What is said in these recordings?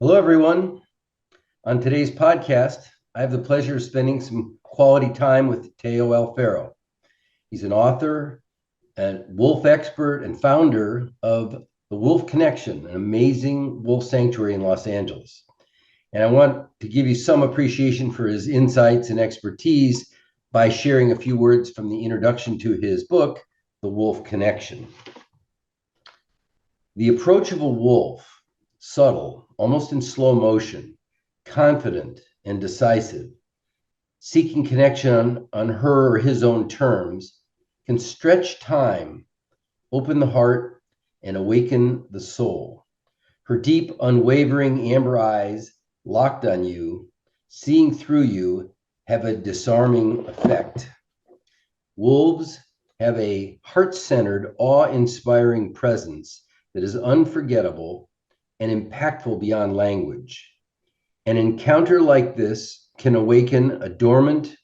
Hello, everyone. On today's podcast, I have the pleasure of spending some quality time with Teo Alfero. He's an author, a wolf expert, and founder of the Wolf Connection, an amazing wolf sanctuary in Los Angeles. And I want to give you some appreciation for his insights and expertise by sharing a few words from the introduction to his book, The Wolf Connection. The approach of a wolf, subtle, almost in slow motion, confident and decisive, seeking connection on her or his own terms, can stretch time, open the heart, and awaken the soul. Her deep, unwavering amber eyes, locked on you, seeing through you, have a disarming effect. Wolves have a heart-centered, awe-inspiring presence that is unforgettable and impactful beyond language. An encounter like this can awaken a dormant,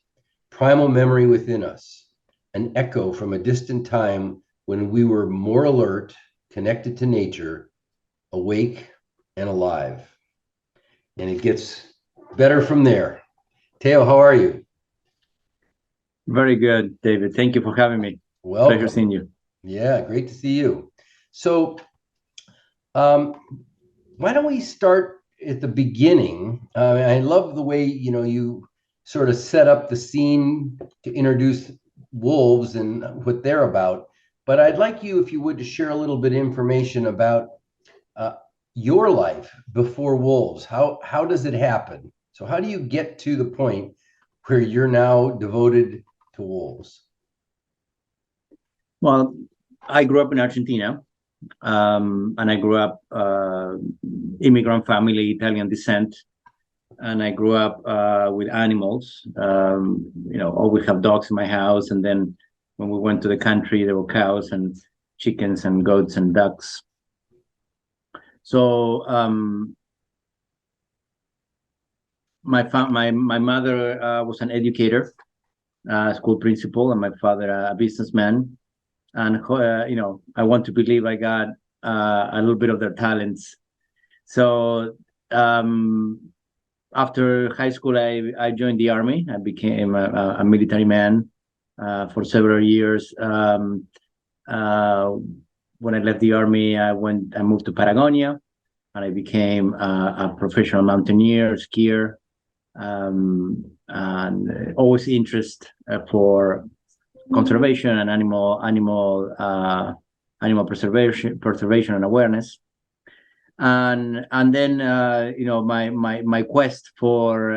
primal memory within us, an echo from a distant time when we were more alert, connected to nature, awake and alive. And it gets better from there. Teo, how are you? Very good, David. Thank you for having me. Welcome. Pleasure seeing you. Yeah, great to see you. So, why don't we start at the beginning? I love the way you sort of set up the scene to introduce wolves and what they're about. But I'd like you, if you would, to share a little bit of information about your life before wolves. How does it happen? So how do you get to the point where you're now devoted to wolves? Well, I grew up in Argentina, and I grew up immigrant family, Italian descent, and I grew up with animals. Always have dogs in my house, and then when we went to the country, there were cows and chickens and goats and ducks. So my mother was an educator, school principal, and my father a businessman. And I want to believe I got a little bit of their talents. So after high school, I joined the army. I became a military man for several years. When I left the army, I moved to Patagonia, and I became a professional mountaineer, skier, and always interest for conservation and animal preservation and awareness. And then my quest for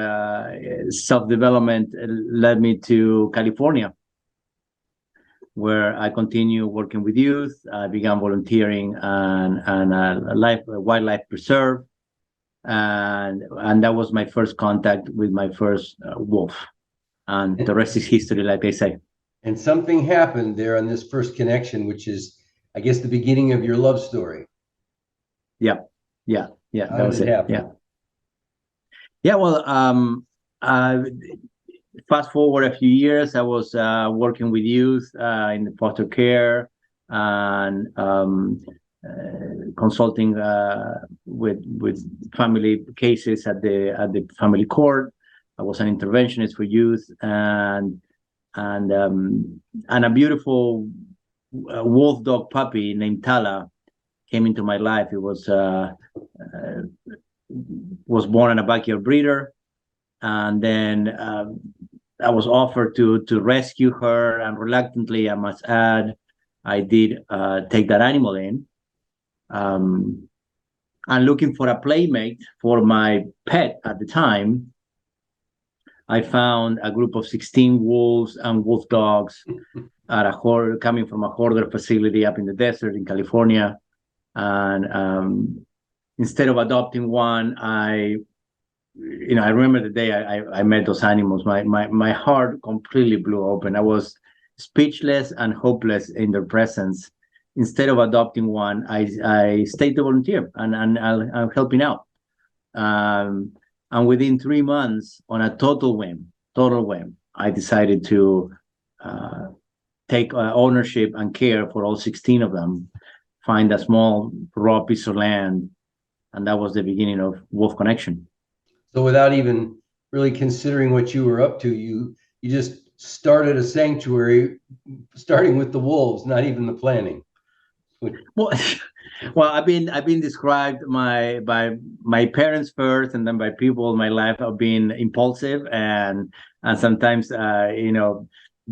self-development led me to California, where I continue working with youth. I began volunteering and a wildlife preserve, and that was my first contact with my first wolf, and the rest is history, like they say. And something happened there on this first connection, which is, I guess, the beginning of your love story. Yeah. That was it. Yeah. Well, fast forward a few years, I was working with youth in the foster care and consulting with family cases at the family court. I was an interventionist for youth, and a beautiful wolf dog puppy named Tala came into my life. It was born in a backyard breeder, and then I was offered to rescue her, and reluctantly, I must add, I did take that animal in. And looking for a playmate for my pet at the time, I found a group of 16 wolves and wolf dogs at coming from a hoarder facility up in the desert in California. And instead of adopting one, I remember the day I met those animals. My heart completely blew open. I was speechless and hopeless in their presence. Instead of adopting one, I stayed to volunteer, and I'm helping out. And within 3 months, on a total whim, I decided to take ownership and care for all 16 of them. Find a small raw piece of land And that was the beginning of Wolf Connection. So without even really considering what you were up to, you just started a sanctuary, starting with the wolves, not even the planning. Well, I've been described by my parents first, and then by people in my life of being impulsive and sometimes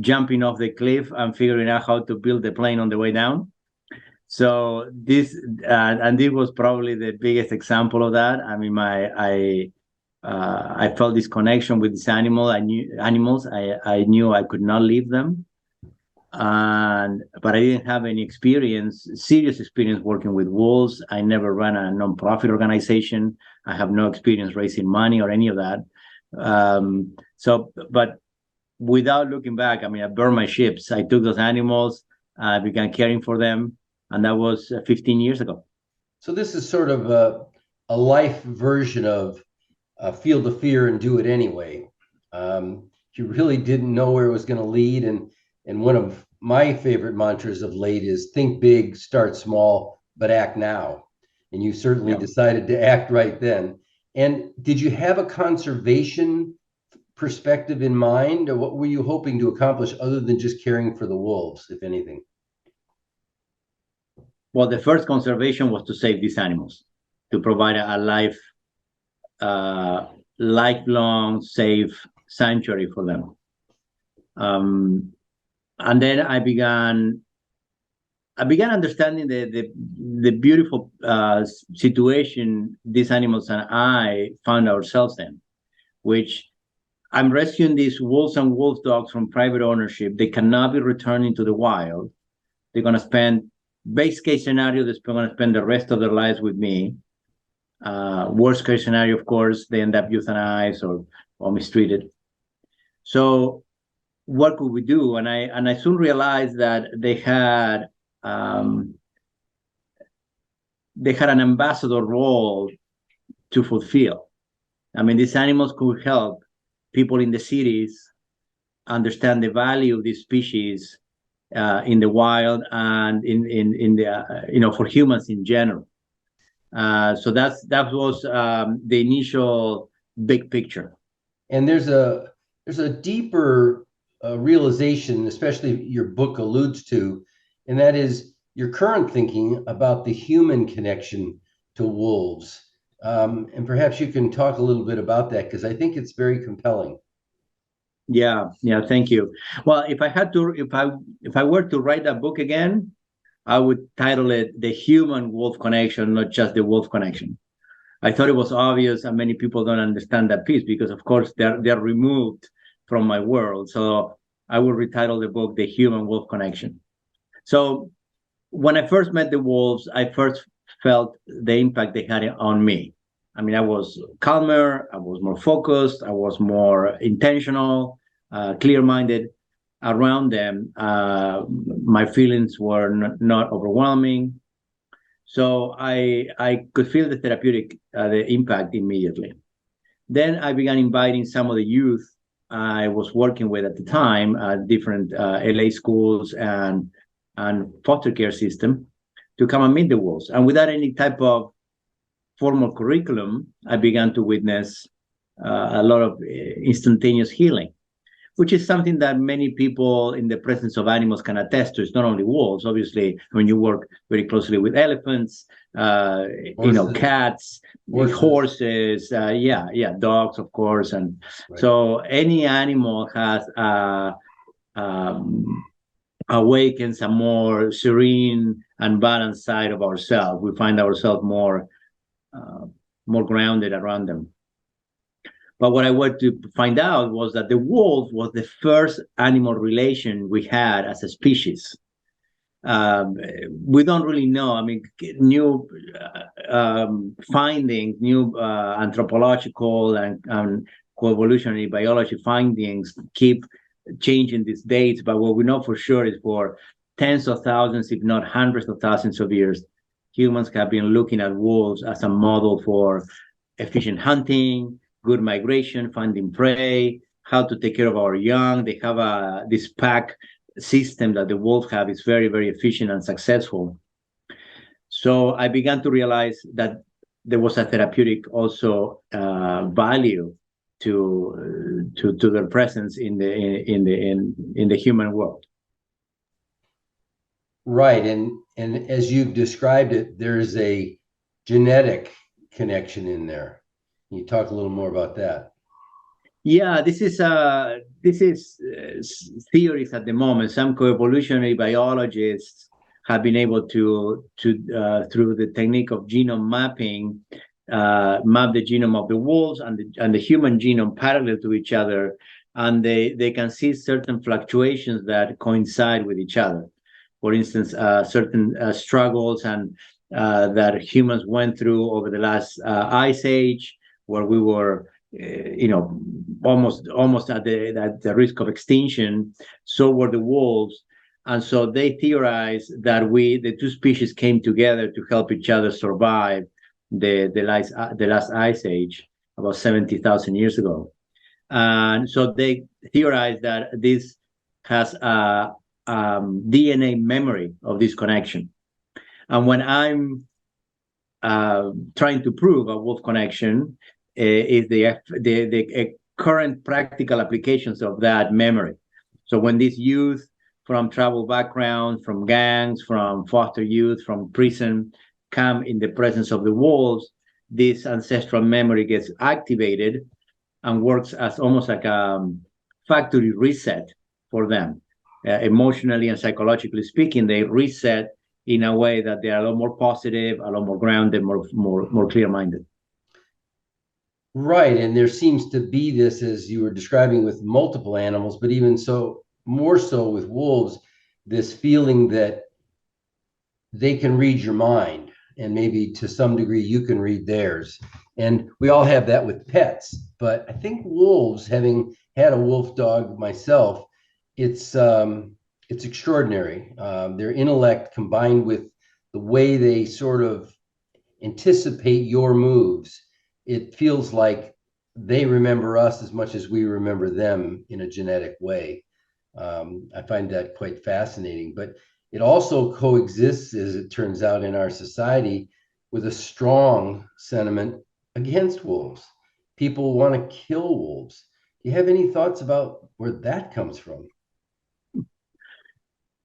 jumping off the cliff and figuring out how to build the plane on the way down. So this and this was probably the biggest example of that. I mean, I felt this connection with these animals. I knew I could not leave them, but I didn't have any serious experience working with wolves. I never ran a nonprofit organization. I have no experience raising money or any of that. But without looking back, I mean, I burned my ships. I took those animals, I began caring for them, and that was 15 years ago. So this is sort of a life version of feel the fear and do it anyway. You really didn't know where it was going to lead, and one of my favorite mantras of late is think big, start small, but act now. And you certainly decided to act right then. And did you have a conservation perspective in mind, or what were you hoping to accomplish other than just caring for the wolves, if anything? Well, the first conservation was to save these animals, to provide a lifelong, safe sanctuary for them. And then I began understanding the beautiful situation these animals and I found ourselves in, which I'm rescuing these wolves and wolf dogs from private ownership. They cannot be returned into the wild. They're going to spend, base case scenario, they're going to spend the rest of their lives with me. Worst case scenario, of course, they end up euthanized or mistreated. So what could we do? And I soon realized that they had an ambassador role to fulfill. I mean, these animals could help people in the cities understand the value of these species in the wild and in the for humans in general. So that was the initial big picture. And there's a deeper realization, especially your book alludes to, and that is your current thinking about the human connection to wolves. And perhaps you can talk a little bit about that, because I think it's very compelling. Yeah, thank you. Well, if I were to write that book again, I would title it The Human Wolf Connection, not just the Wolf Connection. I thought it was obvious, and many people don't understand that piece because, of course, they're removed from my world. So I will retitle the book The Human Wolf Connection. So when I first met the wolves, I first felt the impact they had on me. I mean, I was calmer, I was more focused, I was more intentional, clear-minded around them. My feelings were not overwhelming. So I could feel the therapeutic, the impact immediately. Then I began inviting some of the youth I was working with at the time, different LA schools and foster care system, to come and meet the wolves. And without any type of formal curriculum, I began to witness a lot of instantaneous healing, which is something that many people in the presence of animals can attest to. It's not only wolves. Obviously, when you work very closely with elephants, cats, horses, dogs, of course. And so any animal has awakens a more serene and balanced side of ourselves. We find ourselves more grounded around them. But what I wanted to find out was that the wolf was the first animal relation we had as a species. We don't really know. I mean, new findings, new anthropological and coevolutionary biology findings keep changing these dates. But what we know for sure is for tens of thousands, if not hundreds of thousands of years, humans have been looking at wolves as a model for efficient hunting, good migration, finding prey, how to take care of our young. They have this pack system that the wolves have is very, very efficient and successful. So I began to realize that there was a therapeutic also value to their presence in the human world. Right, and as you've described it, there's a genetic connection in there. Can you talk a little more about that? Yeah, this is theories at the moment. Some coevolutionary biologists have been able to through the technique of genome mapping, map the genome of the wolves and the human genome parallel to each other, and they can see certain fluctuations that coincide with each other. For instance, certain struggles and that humans went through over the last ice age, where we were almost at the risk of extinction. So were the wolves, and so they theorized that the two species came together to help each other survive the last ice age about 70,000 years ago. And so they theorized that this has a DNA memory of this connection. And when I'm trying to prove a wolf connection, is the current practical applications of that memory. So when these youth from tribal backgrounds, from gangs, from foster youth, from prison, come in the presence of the wolves, this ancestral memory gets activated and works as almost like a factory reset for them. Emotionally and psychologically speaking, they reset in a way that they are a lot more positive, a lot more grounded, more clear-minded. Right, and there seems to be this, as you were describing, with multiple animals, but even so, more so with wolves, this feeling that they can read your mind, and maybe to some degree you can read theirs. And we all have that with pets, but I think wolves, having had a wolf dog myself, it's extraordinary. Their intellect combined with the way they sort of anticipate your moves, it feels like they remember us as much as we remember them in a genetic way. I find that quite fascinating, but it also coexists, as it turns out, in our society with a strong sentiment against wolves. People want to kill wolves. Do you have any thoughts about where that comes from?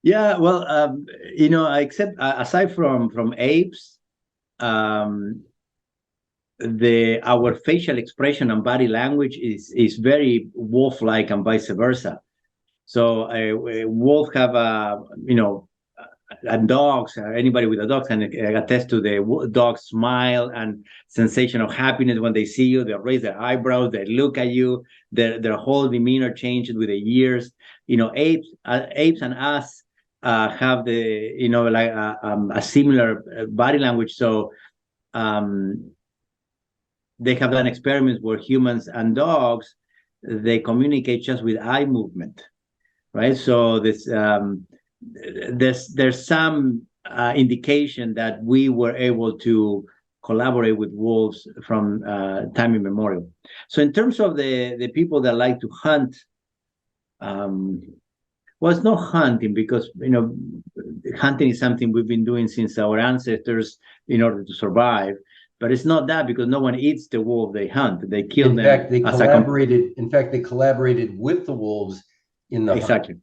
Yeah, well, except aside from apes, um, our facial expression and body language is very wolf-like and vice versa. So wolves have and dogs, anybody with a dog can attest to the dog's smile and sensation of happiness when they see you. They raise their eyebrows, they look at you, their whole demeanor changes with the years. Apes and us have a similar body language. So they have done experiments where humans and dogs, they communicate just with eye movement, right? So there's some indication that we were able to collaborate with wolves from time immemorial. So in terms of the people that like to hunt, well, it's not hunting, because hunting is something we've been doing since our ancestors in order to survive. But it's not that, because no one eats the wolf they hunt. They kill them. In fact, they collaborated with the wolves in the exactly.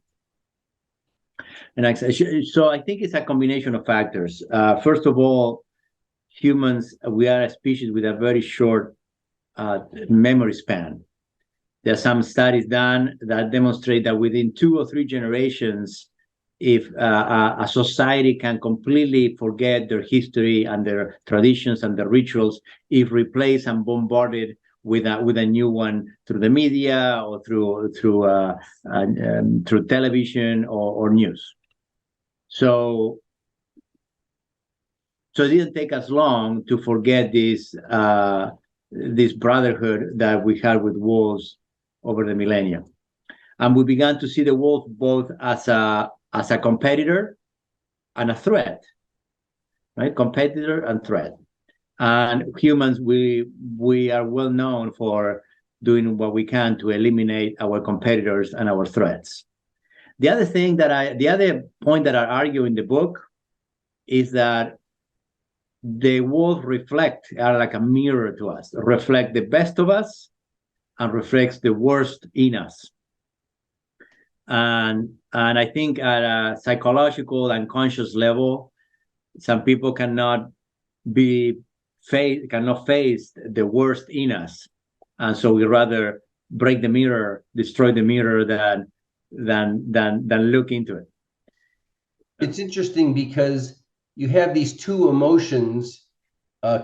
Hunt. And so I think it's a combination of factors. First of all, humans, we are a species with a very short memory span. There are some studies done that demonstrate that within 2 or 3 generations, if a society can completely forget their history and their traditions and their rituals, if replaced and bombarded with a new one through the media or through television or news. So it didn't take us long to forget this brotherhood that we had with wolves over the millennia. And we began to see the wolf both as a competitor and a threat, right? Competitor and threat. And humans, we are well known for doing what we can to eliminate our competitors and our threats. The other point that I argue in the book is that the wolves are like a mirror to us, reflect the best of us and reflects the worst in us. And I think at a psychological and conscious level, some people cannot face the worst in us, and so we rather break the mirror, destroy the mirror, than look into it. It's interesting because you have these two emotions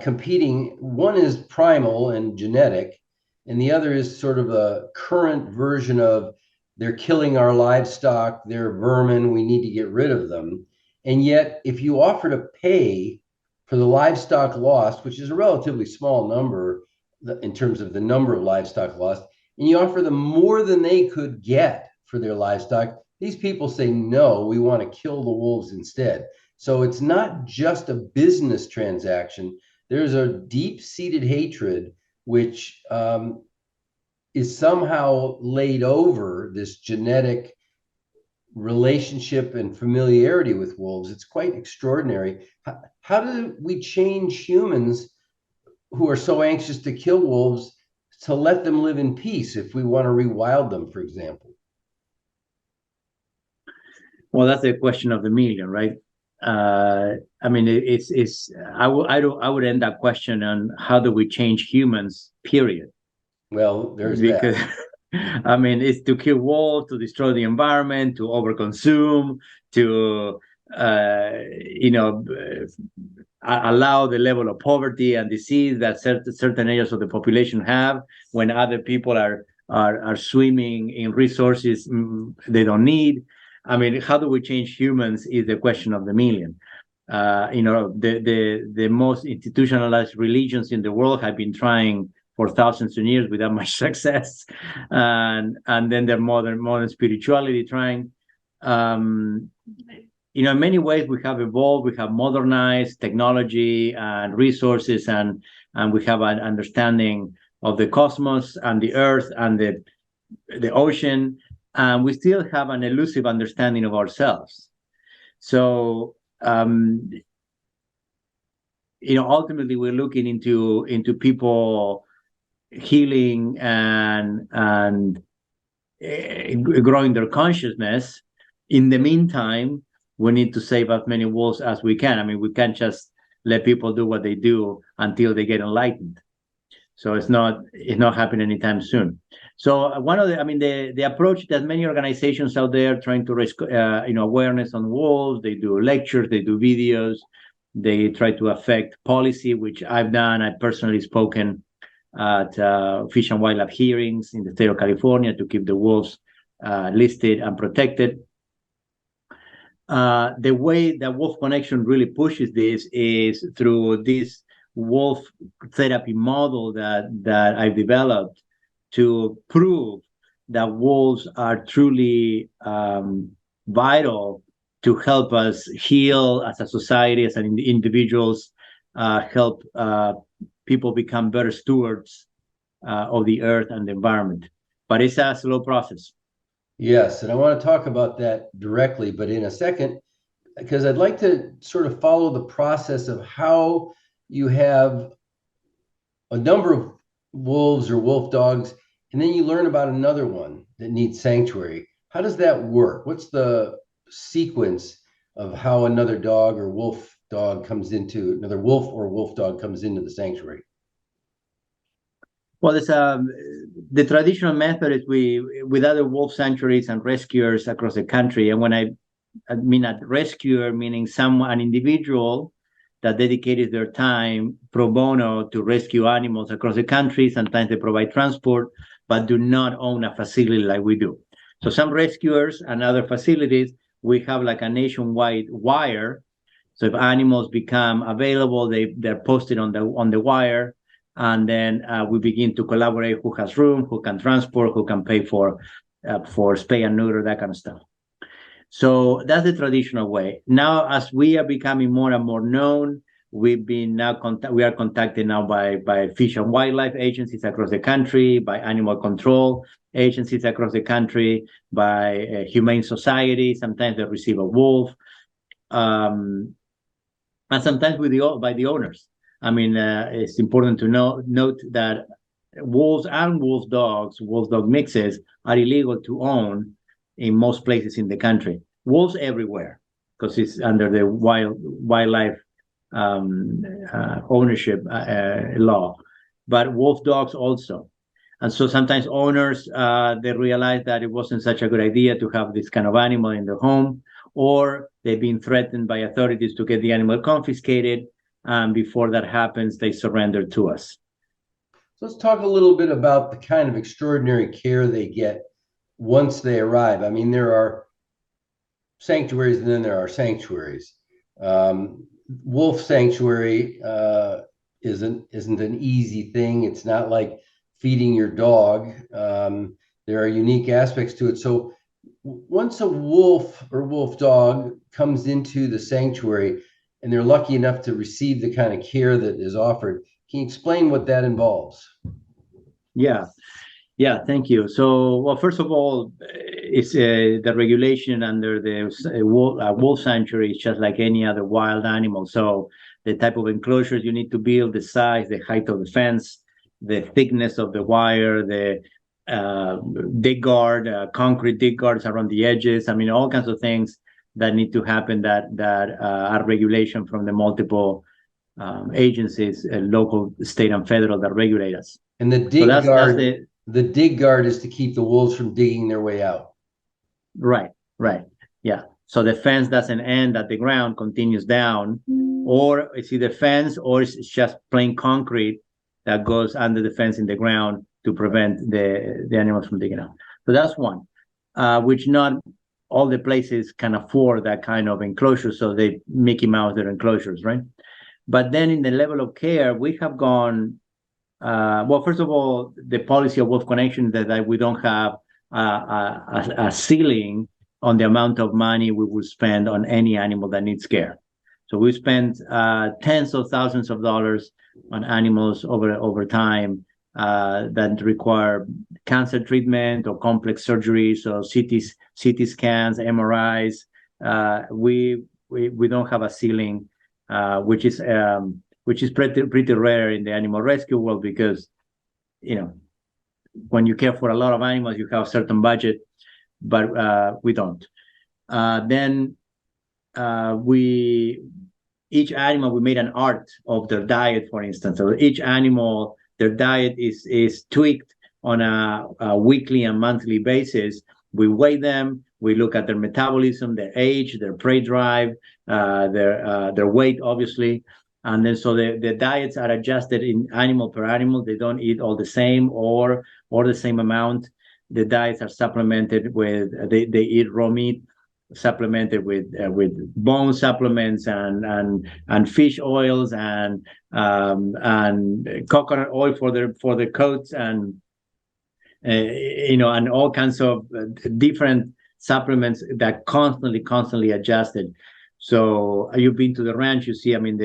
competing. One is primal and genetic, and the other is sort of a current version of they're killing our livestock, they're vermin, we need to get rid of them. And yet, if you offer to pay for the livestock lost, which is a relatively small number in terms of the number of livestock lost, and you offer them more than they could get for their livestock, these people say, no, we want to kill the wolves instead. So it's not just a business transaction. There's a deep-seated hatred which is somehow laid over this genetic relationship and familiarity with wolves. It's quite extraordinary. How do we change humans who are so anxious to kill wolves to let them live in peace if we want to rewild them, for example? Well, that's the question of the million, right? I mean, I would end that question on how do we change humans, period. Well, there's because that. I mean, it's to kill wolves, to destroy the environment, to overconsume, to allow the level of poverty and disease that certain areas of the population have, when other people are swimming in resources they don't need. I mean, how do we change humans is the question of the million. The most institutionalized religions in the world have been trying for thousands of years without much success, and then the modern spirituality trying. In many ways we have evolved, we have modernized technology and resources, and we have an understanding of the cosmos and the earth and the ocean, and we still have an elusive understanding of ourselves. So ultimately we're looking into people healing and growing their consciousness. In the meantime, we need to save as many wolves as we can. I mean, we can't just let people do what they do until they get enlightened. So it's not happening anytime soon. So the approach that many organizations out there trying to raise awareness on wolves, they do lectures, they do videos, they try to affect policy, which I've done. I've personally spoken at Fish and Wildlife hearings in the state of California to keep the wolves listed and protected. The way that Wolf Connection really pushes this is through this wolf therapy model that I've developed to prove that wolves are truly vital to help us heal as a society, as an individuals, help people become better stewards of the earth and the environment. But it's a slow process. Yes, and I want to talk about that directly, but in a second, because I'd like to sort of follow the process of how you have a number of wolves or wolf dogs, and then you learn about another one that needs sanctuary. How does that work? What's the sequence of how another dog or wolf dog comes into another wolf or wolf dog comes into the sanctuary? Well, it's the traditional method is with other wolf sanctuaries and rescuers across the country. And when I mean a rescuer, meaning an individual that dedicated their time pro bono to rescue animals across the country. Sometimes they provide transport, but do not own a facility like we do. So some rescuers and other facilities, we have like a nationwide wire. So if animals become available, they're posted on the wire. And then we begin to collaborate who has room, who can transport, who can pay for spay and neuter, that kind of stuff. So that's the traditional way. Now, as we are becoming more and more known, we are contacted now by fish and wildlife agencies across the country, by animal control agencies across the country, by humane society. Sometimes they receive a wolf. and sometimes by the owners. I mean, it's important to note that wolves and wolf dog mixes are illegal to own in most places in the country. Wolves everywhere, because it's under the wildlife ownership law, but wolf dogs also. And so sometimes owners, they realize that it wasn't such a good idea to have this kind of animal in their home, or they've been threatened by authorities to get the animal confiscated. And before that happens, they surrender to us. So let's talk a little bit about the kind of extraordinary care they get once they arrive. I mean, there are sanctuaries and then there are sanctuaries. Wolf sanctuary isn't an easy thing. It's not like feeding your dog. There are unique aspects to it. So once a wolf or wolf dog comes into the sanctuary and they're lucky enough to receive the kind of care that is offered, can you explain what that involves? Yeah, thank you. So, well, first of all, it's the regulation under the wolf sanctuary is just like any other wild animal. So the type of enclosures you need to build, the size, the height of the fence, the thickness of the wire, the dig guard, concrete dig guards around the edges. I mean, all kinds of things that need to happen that are regulation from the multiple agencies, local, state, and federal, that regulate us. And the dig guard, the dig guard is to keep the wolves from digging their way out. Right. Yeah. So the fence doesn't end at the ground, continues down, or it's either fence or it's just plain concrete that goes under the fence in the ground to prevent the animals from digging out. So that's one, which not all the places can afford that kind of enclosure, so they Mickey Mouse their enclosures, right? But then in the level of care, we have gone, well, first of all, the policy of Wolf Connection is that we don't have a ceiling on the amount of money we will spend on any animal that needs care. So we spend tens of thousands of dollars on animals over time that require cancer treatment or complex surgeries, or CT scans, MRIs. We don't have a ceiling, which is pretty rare in the animal rescue world, because when you care for a lot of animals, you have a certain budget, but we don't. Then each animal, we made an art of their diet, for instance. So each animal, their diet is tweaked on a weekly and monthly basis. We weigh them, we look at their metabolism, their age, their prey drive, their weight, obviously. And then so the diets are adjusted in animal per animal. They don't eat all the same or the same amount. The diets are supplemented with, they eat raw meat, supplemented with bone supplements and fish oils and coconut oil for their coats, and and all kinds of different supplements that constantly adjusted. So you've been to the ranch, you see, I mean,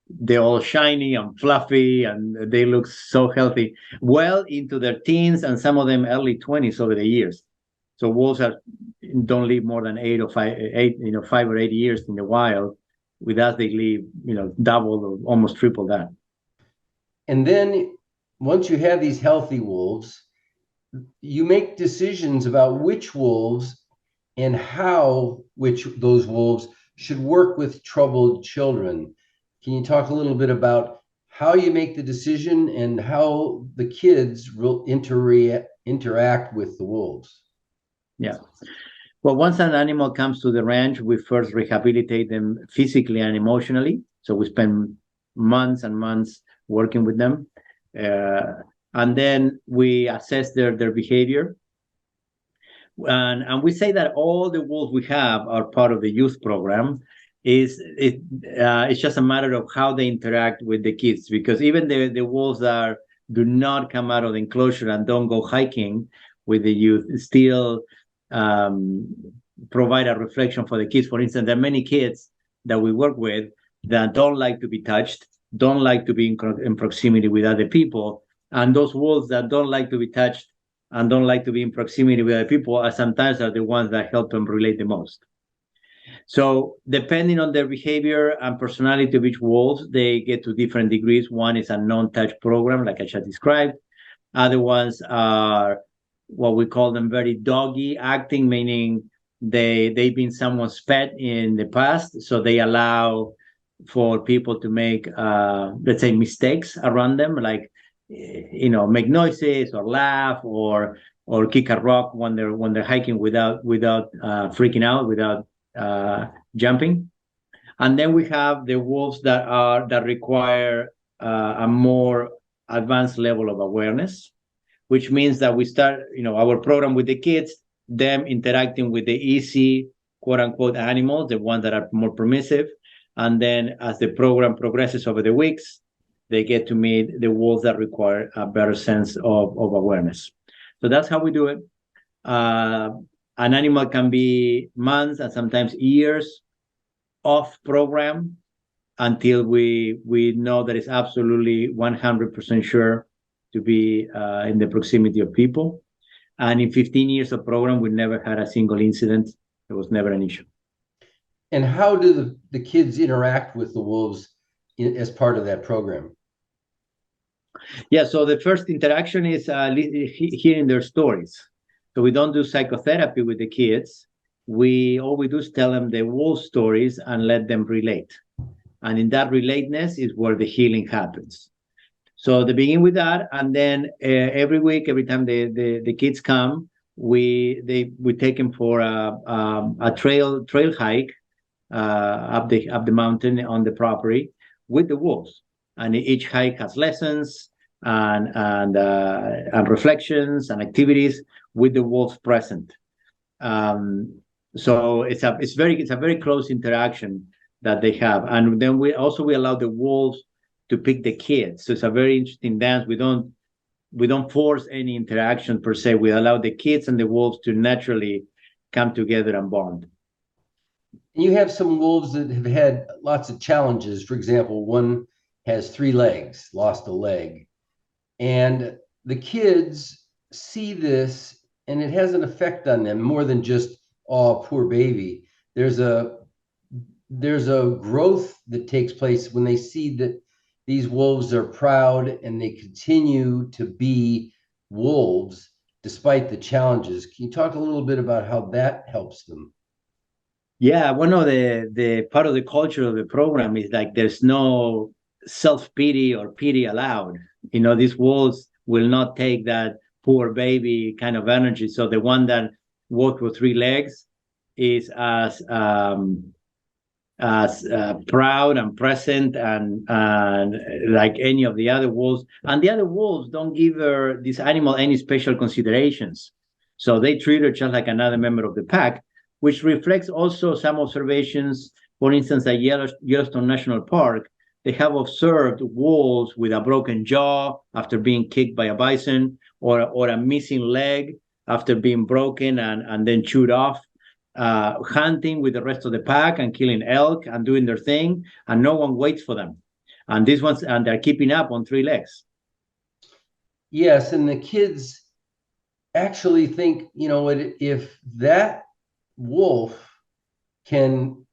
they're all shiny and fluffy, and they look so healthy, well into their teens, and some of them early 20s over the years. So wolves don't live more than 5 or 8 years in the wild. With us, they live, double or almost triple that. And then once you have these healthy wolves, you make decisions about which wolves and how those wolves should work with troubled children. Can you talk a little bit about how you make the decision and how the kids will interact with the wolves? Yeah. Well, once an animal comes to the ranch, we first rehabilitate them physically and emotionally. So we spend months and months working with them. And then we assess their behavior. And we say that all the wolves we have are part of the youth program. It's just a matter of how they interact with the kids, because even the wolves that do not come out of the enclosure and don't go hiking with the youth still provide a reflection for the kids. For instance, there are many kids that we work with that don't like to be touched, don't like to be in proximity with other people, and those wolves that don't like to be touched and don't like to be in proximity with other people are sometimes the ones that help them relate the most. So depending on their behavior and personality of each wolf, they get to different degrees. One is a non-touch program, like I just described. Other ones are what we call them very doggy acting, meaning they've been someone's pet in the past, so they allow for people to make let's say mistakes around them, like make noises or laugh or kick a rock when they're hiking without freaking out, without jumping. And then we have the wolves that require a more advanced level of awareness, which means that we start, our program with the kids, them interacting with the easy, quote unquote, animals, the ones that are more permissive. And then as the program progresses over the weeks, they get to meet the wolves that require a better sense of awareness. So that's how we do it. An animal can be months and sometimes years off program until we know that it's absolutely 100% sure to be in the proximity of people. And in 15 years of program, we never had a single incident. There was never an issue. And how do the kids interact with the wolves as part of that program? Yeah, so the first interaction is hearing their stories. So we don't do psychotherapy with the kids. All we do is tell them the wolf stories and let them relate. And in that relateness is where the healing happens. So they begin with that, and then every week, every time the kids come, we take them for a trail hike up the mountain on the property with the wolves, and each hike has lessons and reflections and activities with the wolves present. So it's a very close interaction that they have, and then we allow the wolves to pick the kids. So it's a very interesting dance. We don't force any interaction per se. We allow the kids and the wolves to naturally come together and bond. You have some wolves that have had lots of challenges. For example, one has 3 legs, lost a leg. And the kids see this and it has an effect on them more than just, oh, poor baby. There's a growth that takes place when they see that these wolves are proud and they continue to be wolves despite the challenges. Can you talk a little bit about how that helps them? Yeah, one of the part of the culture of the program is like there's no self-pity or pity allowed. These wolves will not take that poor baby kind of energy. So the one that walked with 3 legs is as proud and present and like any of the other wolves. And the other wolves don't give this animal any special considerations. So they treat her just like another member of the pack, which reflects also some observations. For instance, at Yellowstone National Park, they have observed wolves with a broken jaw after being kicked by a bison, or a missing leg after being broken and then chewed off. Hunting with the rest of the pack and killing elk and doing their thing, and no one waits for them. And they're keeping up on 3 legs. Yes, and the kids actually think, if that wolf can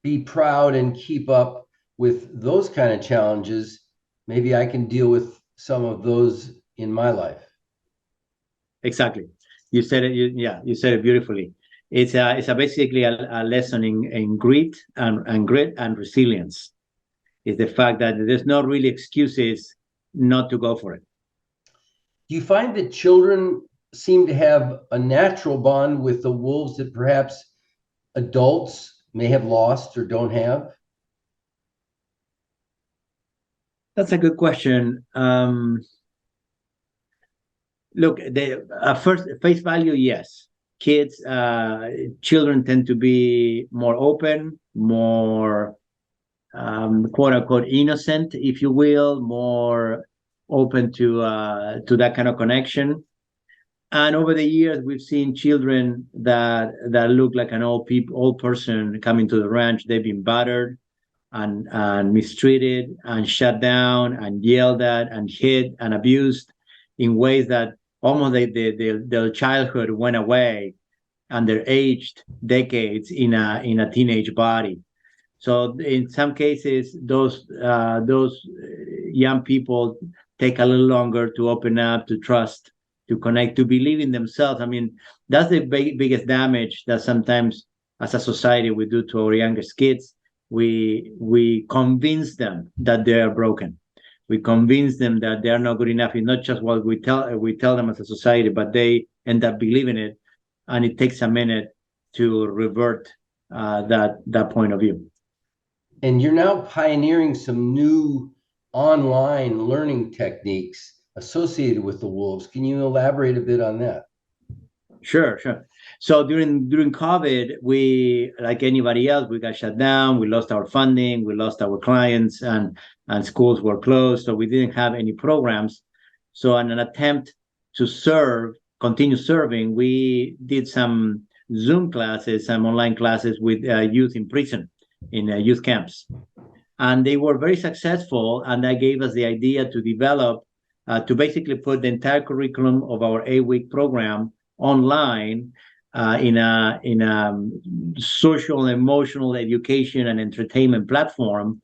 be proud and keep up with those kind of challenges, maybe I can deal with some of those in my life. Exactly. You said it. You said it beautifully. It's basically a lesson in grit and resilience. It's the fact that there's no really excuses not to go for it. Do you find that children seem to have a natural bond with the wolves that perhaps adults may have lost or don't have? That's a good question. Look, first face value, yes. Children tend to be more open, more quote unquote innocent, if you will, more open to that kind of connection. And over the years, we've seen children that look like an old person coming to the ranch. They've been battered and mistreated and shut down and yelled at and hit and abused in ways that almost their childhood went away and they're aged decades in a teenage body. So in some cases, those young people take a little longer to open up, to trust, to connect, to believe in themselves. I mean, that's the biggest damage that sometimes as a society we do to our youngest kids. We convince them that they are broken. We convince them that they are not good enough. It's not just what we tell them as a society, but they end up believing it, and it takes a minute to revert that point of view. And you're now pioneering some new online learning techniques associated with the wolves. Can you elaborate a bit on that? Sure. So during COVID, we, like anybody else, we got shut down. We lost our funding. We lost our clients, and schools were closed. So we didn't have any programs. So in an attempt to continue serving, we did some Zoom classes, some online classes with youth in prison, in youth camps. And they were very successful. And that gave us the idea to develop, to basically put the entire curriculum of our 8-week program online in a social, emotional education and entertainment platform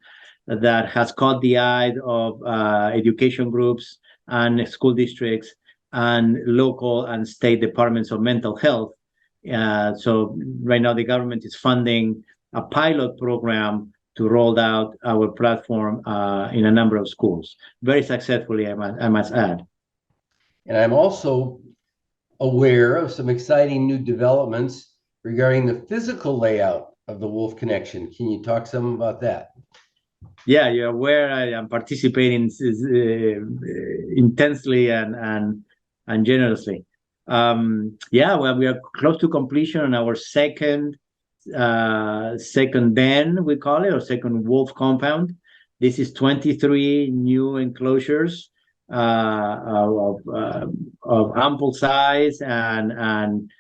that has caught the eye of education groups and school districts and local and state departments of mental health. So right now the government is funding a pilot program to roll out our platform in a number of schools, very successfully, I must add. And I'm also aware of some exciting new developments regarding the physical layout of the Wolf Connection. Can you talk some about that? Yeah, you're aware. I am participating intensely and generously. Yeah, well, we are close to completion on our second den, we call it, or second wolf compound. This is 23 new enclosures of ample size and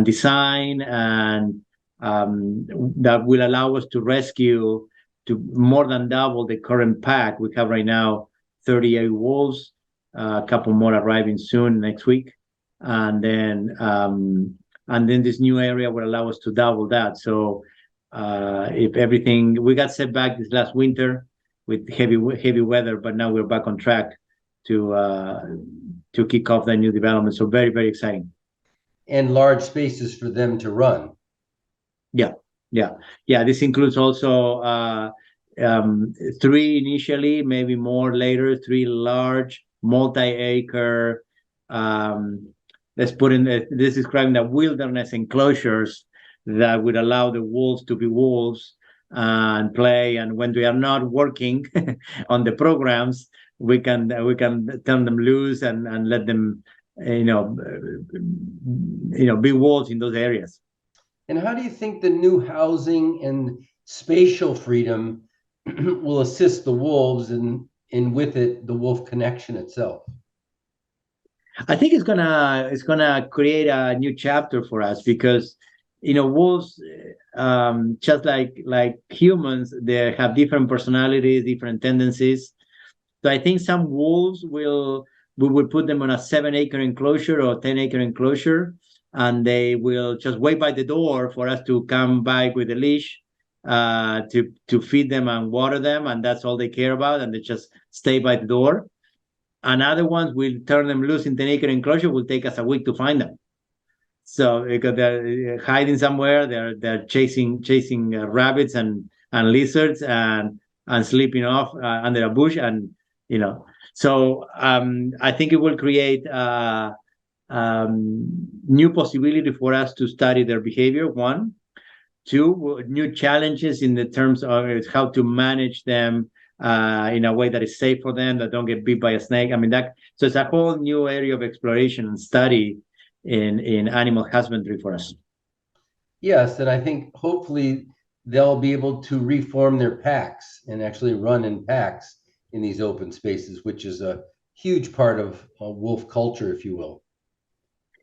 design, and that will allow us to rescue, to more than double the current pack. We have right now 38 wolves, a couple more arriving soon next week, and then this new area will allow us to double that. So if everything, we got set back this last winter with heavy weather, but now we're back on track to kick off that new development. So very, very exciting. And large spaces for them to run. Yeah. This includes also 3 initially, maybe more later, 3 large multi-acre, let's put in this describing the wilderness enclosures that would allow the wolves to be wolves and play. And when they are not working on the programs, we can turn them loose and let them, be wolves in those areas. And how do you think the new housing and spatial freedom will assist the wolves and with it the wolf connection itself? I think it's gonna create a new chapter for us, because wolves, just like humans, they have different personalities, different tendencies. So I think some wolves we will put them on a 7-acre enclosure or 10-acre enclosure, and they will just wait by the door for us to come by with a leash to feed them and water them, and that's all they care about, and they just stay by the door. And other ones, we'll turn them loose in 10-acre enclosure. Will take us a week to find them. So because they're hiding somewhere, they're chasing rabbits and lizards and sleeping off under a bush, and So I think it will create new possibility for us to study their behavior. 1, 2, new challenges in the terms of how to manage them in a way that is safe for them, that don't get bit by a snake. I mean, so it's a whole new area of exploration and study in animal husbandry for us. Yes, and I think hopefully they'll be able to reform their packs and actually run in packs in these open spaces, which is a huge part of wolf culture, if you will.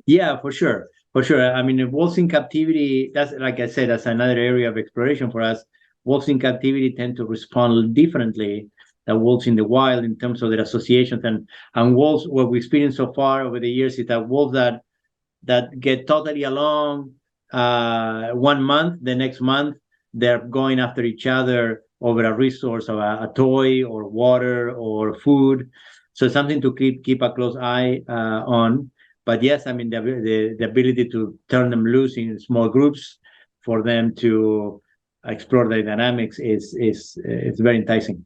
Yeah, for sure. I mean, wolves in captivity, that's, like I said, that's another area of exploration for us. Wolves in captivity tend to respond differently than wolves in the wild in terms of their associations. And wolves, what we experienced so far over the years is that wolves that get totally along one month, the next month they're going after each other over a resource, or a toy, or water, or food. So something to keep a close eye on. But yes, I mean, the ability to turn them loose in small groups for them to explore the dynamics is it's very enticing.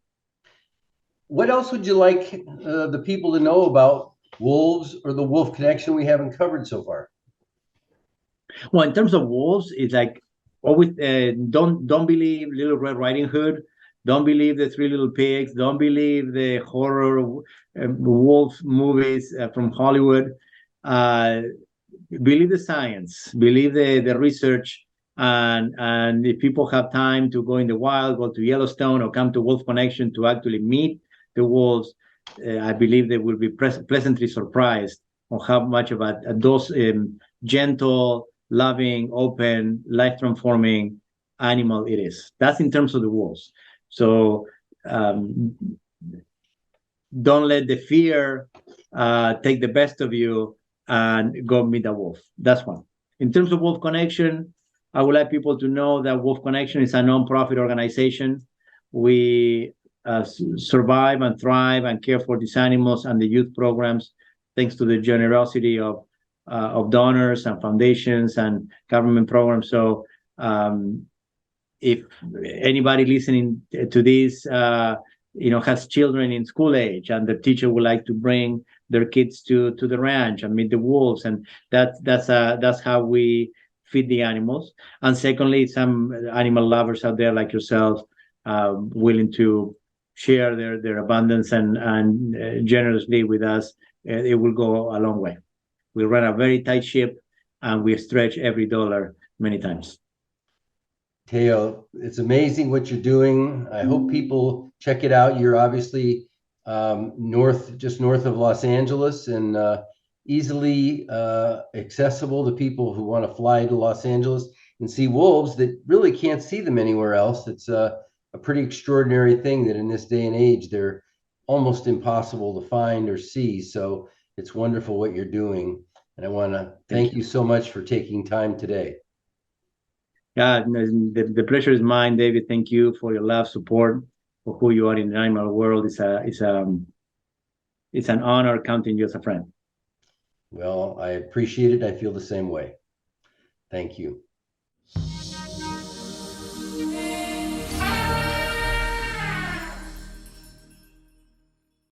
What else would you like the people to know about wolves or the wolf connection we haven't covered so far? Well, in terms of wolves, it's like always, don't believe Little Red Riding Hood. Don't believe the Three Little Pigs. Don't believe the horror wolf movies from Hollywood. Uh, Believe the science. Believe the research. And if people have time to go in the wild, go to Yellowstone, or come to Wolf Connection to actually meet the wolves, I believe they will be pleasantly surprised on how much of a those gentle, loving, open, life transforming animal it is. That's in terms of the wolves. So um, don't let the fear take the best of you and go meet a wolf. That's one. In terms of Wolf Connection, I would like people to know that Wolf Connection is a nonprofit organization. We survive and thrive and care for these animals and the youth programs, thanks to the generosity of donors and foundations and government programs. So if anybody listening to this, has children in school age, and the teacher would like to bring their kids to the ranch and meet the wolves, and that's how we feed the animals. And secondly, some animal lovers out there like yourself, willing to share their abundance and generously with us, it will go a long way. We run a very tight ship, and we stretch every dollar many times. Teo, it's amazing what you're doing. I hope people check it out. You're obviously just north of Los Angeles, and easily accessible to people who want to fly to Los Angeles and see wolves that really can't see them anywhere else. It's a pretty extraordinary thing that in this day and age, they're almost impossible to find or see. So it's wonderful what you're doing. And I want to thank you so much for taking time today. Yeah, the pleasure is mine, David. Thank you for your love, support, for who you are in the animal world. It's an honor counting you as a friend. Well, I appreciate it. I feel the same way. Thank you.